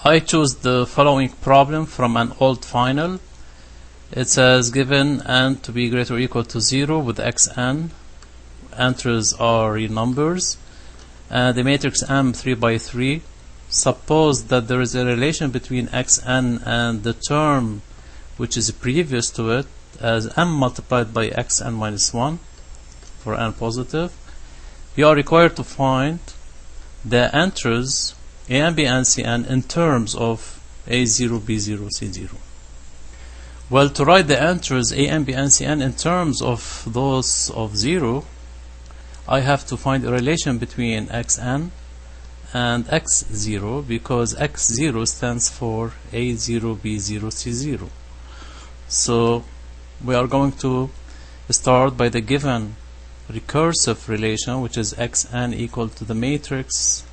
I choose the following problem from an old final. It says given n to be greater or equal to 0 with xn. Entries are real numbers. The matrix M 3 by 3. Suppose that there is a relation between xn and the term which is previous to it as m multiplied by xn minus 1 for n positive. We are required to find the entries a and b and cn in terms of a0, b0, c0. Well, to write the entries a and b and cn in terms of those of 0, I have to find a relation between xn and x0, because x0 stands for a0, b0, c0. So we are going to start by the given recursive relation, which is xn equal to the matrix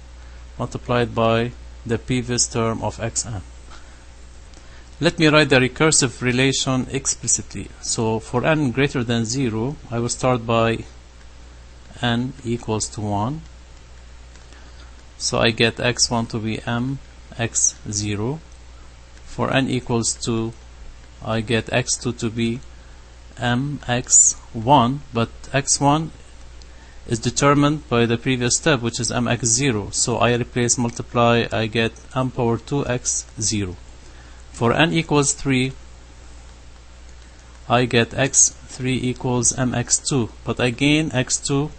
multiplied by the previous term of xn. Let me write the recursive relation explicitly. So for n greater than 0, I will start by n equals to 1. So I get x1 to be m x0. For n equals 2, I get x2 to be m x1, but x1 is determined by the previous step, which is m x0. So I replace multiply, I get m power 2 x0. For n equals 3, I get x3 equals mx2, but again x2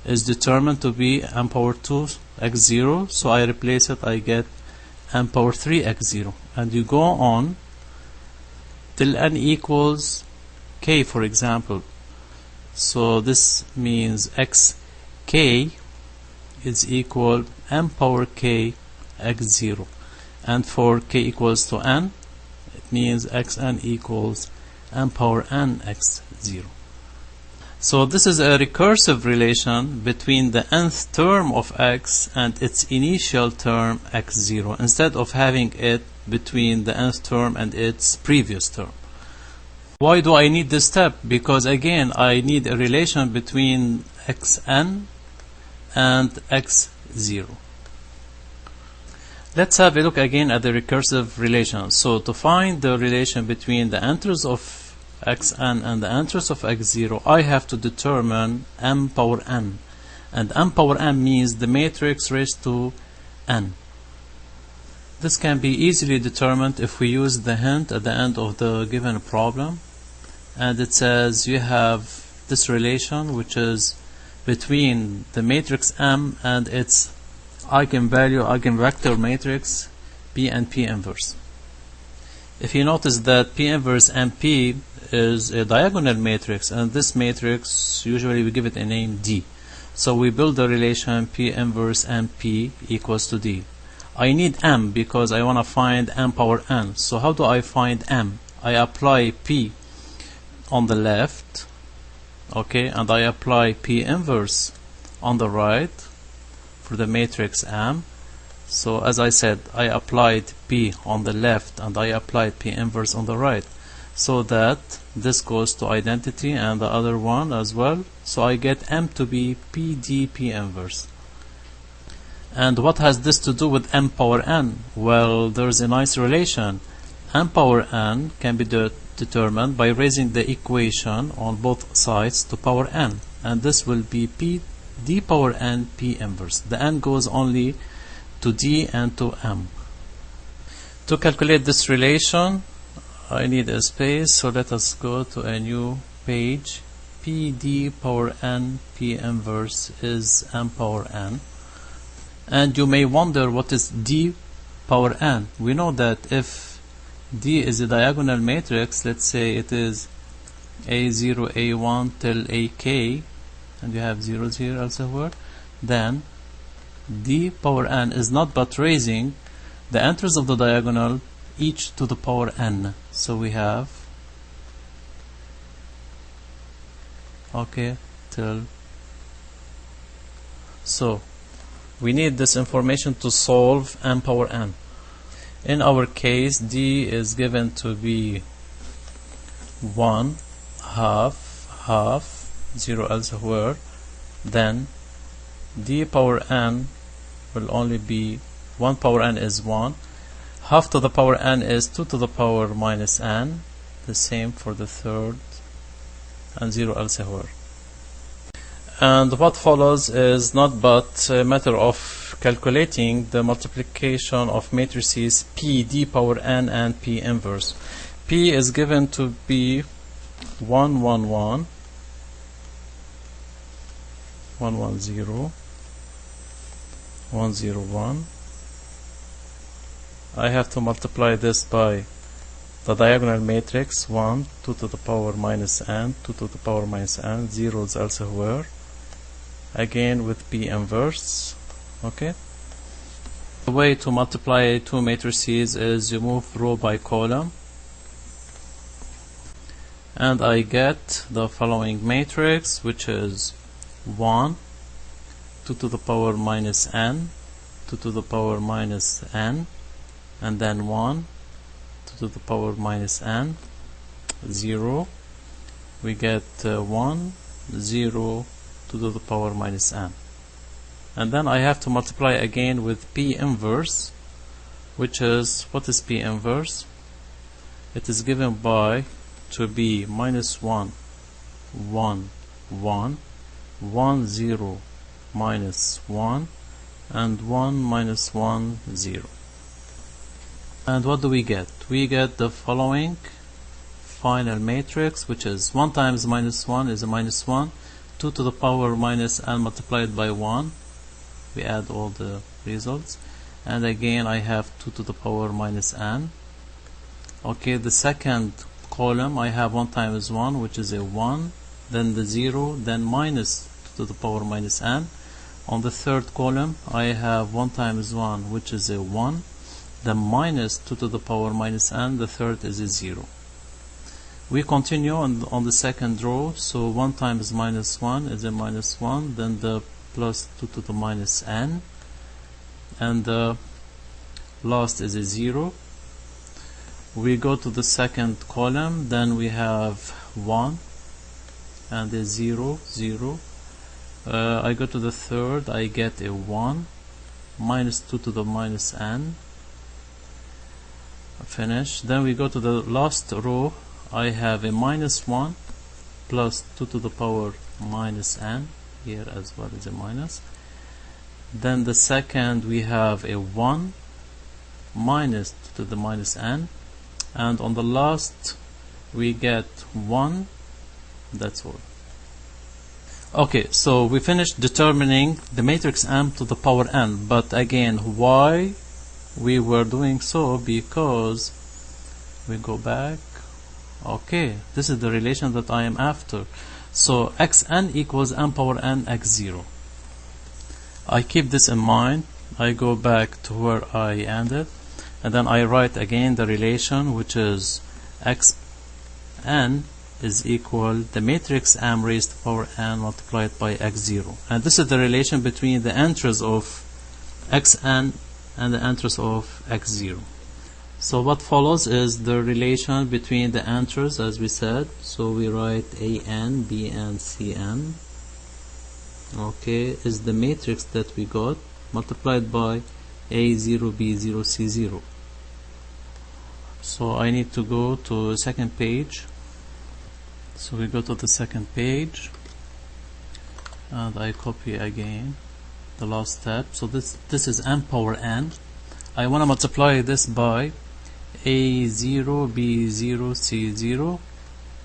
is determined to be m power 2 x0, so I replace it, I get m power 3 x0. And you go on till n equals k, for example. So this means xk is equal m power k x0. And for k equals to n, it means xn equals m power n x0. So this is a recursive relation between the nth term of x and its initial term x0, instead of having it between the nth term and its previous term. Why do I need this step? Because again, I need a relation between xn and x0. Let's have a look again at the recursive relation. So to find the relation between the entries of xn and the entries of x0, I have to determine m power n. And m power n means the matrix raised to n. This can be easily determined if we use the hint at the end of the given problem. And it says you have this relation which is between the matrix M and its eigenvalue, eigenvector matrix P and P inverse. If you notice that P inverse MP is a diagonal matrix, and this matrix usually we give it a name D. So we build the relation P inverse MP equals to D. I need M because I want to find m power n. So how do I find M? I apply P on the left, okay, and I apply P inverse on the right for the matrix M. So as I said, I applied P on the left and I applied P inverse on the right, so that this goes to identity and the other one as well. So I get M to be PD P inverse. And what has this to do with m power n? Well, there's a nice relation. M power n can be determined by raising the equation on both sides to power n, and this will be p d power n p inverse. The n goes only to d and to m. To calculate this relation, I need a space, so let us go to a new page. p d power n p inverse is m power n. And you may wonder, what is d power n? We know that if D is a diagonal matrix, let's say it is A0, A1 till AK, and you have 0, 0 elsewhere, then D power n is not but raising the entries of the diagonal each to the power n. So we have, okay, till, so we need this information to solve m power n. In our case, D is given to be 1 half half 0 elsewhere, then d power n will only be 1 power n is 1, Half to the power n is 2 to the power minus n. The same for the third, and 0 elsewhere. And what follows is not but a matter of calculating the multiplication of matrices P d power n and P inverse. P is given to be 1, 1, 1, 1, 1, 0, 1, 0, 1. I have to multiply this by the diagonal matrix 1, 2 to the power minus n, 2 to the power minus n, zeros elsewhere. Again with P inverse. Okay. The way to multiply two matrices is you move row by column, and I get the following matrix, which is 1, 2 to the power minus n, 2 to the power minus n, and then 1, 2 to the power minus n, 0. We get 1, 0, 2 to the power minus n. And then I have to multiply again with P inverse, which is, what is P inverse? It is given by to be minus 1, 1, 1, 1, 0, minus 1, and 1 minus 1, 0. And what do we get? We get the following final matrix, which is 1 times minus 1 is a minus 1, 2 to the power minus n multiplied by 1. We add all the results, and again I have 2 to the power minus n. Okay, the second column I have 1 times 1, which is a 1, then the 0, then minus 2 to the power minus n. On the third column I have 1 times 1, which is a 1, then minus 2 to the power minus n. The third is a 0. We continue on the second row, so 1 times minus 1 is a minus 1, then the plus 2 to the minus n, and the last is a 0. We go to the second column, then we have 1 and a 0, 0. I go to the third, I get a 1, minus 2 to the minus n, finish. Then we go to the last row, I have a minus 1 plus 2 to the power minus n, here as well as a minus. Then the second we have a 1 minus 2 to the minus n, and on the last we get 1. That's all. Okay, so we finished determining the matrix M to the power n, but again, why we were doing so? Because we go back. Okay, this is the relation that I am after. So xn equals m power n x0. I keep this in mind. I go back to where I ended, and then I write again the relation, which is xn is equal the matrix m raised to power n multiplied by x0. And this is the relation between the entries of xn and the entries of x0. So what follows is the relation between the entries, as we said. So we write an, bn, cn. Okay, is the matrix that we got multiplied by a0, b0, c0. So I need to go to the second page. So we go to the second page, and I copy again the last step. So this is m power n. I want to multiply this by a0, b0, c0,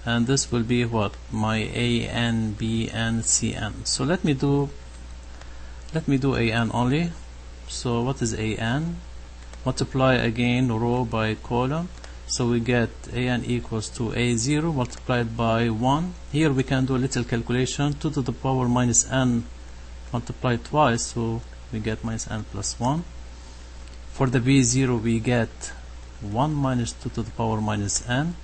and this will be what? My an, bn, cn. So let me do an only. So what is an? Multiply again row by column. So we get an equals to a0 multiplied by 1. Here we can do a little calculation. 2 to the power minus n multiplied twice, so we get minus n plus 1. For the b0 we get 1 minus 2 to the power minus n,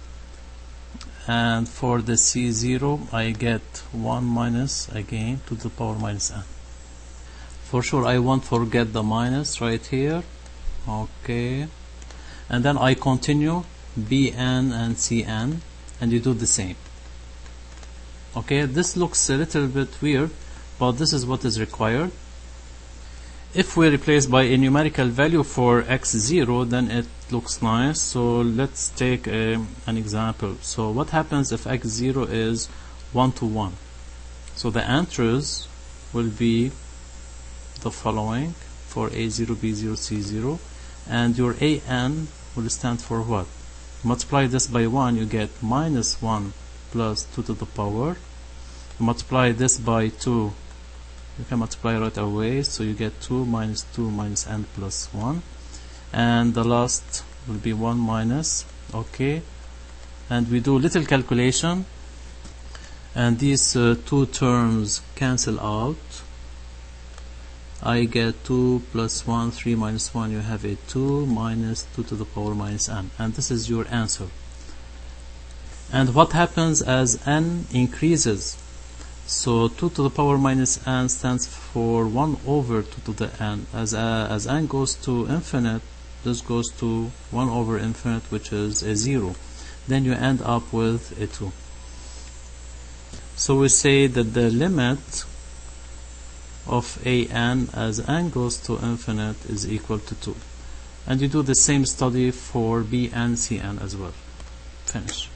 and for the c0 I get 1 minus again 2 to the power minus n. For sure I won't forget the minus right here. Okay, and then I continue bn and cn, and you do the same. Okay, this looks a little bit weird, but this is what is required. If we replace by a numerical value for x0, then it looks nice. So let's take an example. So what happens if x0 is 1 to 1? So the answers will be the following for A0, B0, C0, and your AN will stand for what? Multiply this by 1, you get minus 1 plus 2 to the power. Multiply this by 2, you can multiply right away, so you get 2 minus n plus 1, and the last will be 1 minus, okay, and we do little calculation, and these two terms cancel out. I get 2 plus 1, 3 minus 1, you have a 2 minus 2 to the power minus n, and this is your answer. And what happens as n increases? So 2 to the power minus n stands for 1 over 2 to the n. As n goes to infinite, this goes to 1 over infinite, which is a 0. Then you end up with a 2. So we say that the limit of an as n goes to infinite is equal to 2. And you do the same study for b and cn as well. Finish.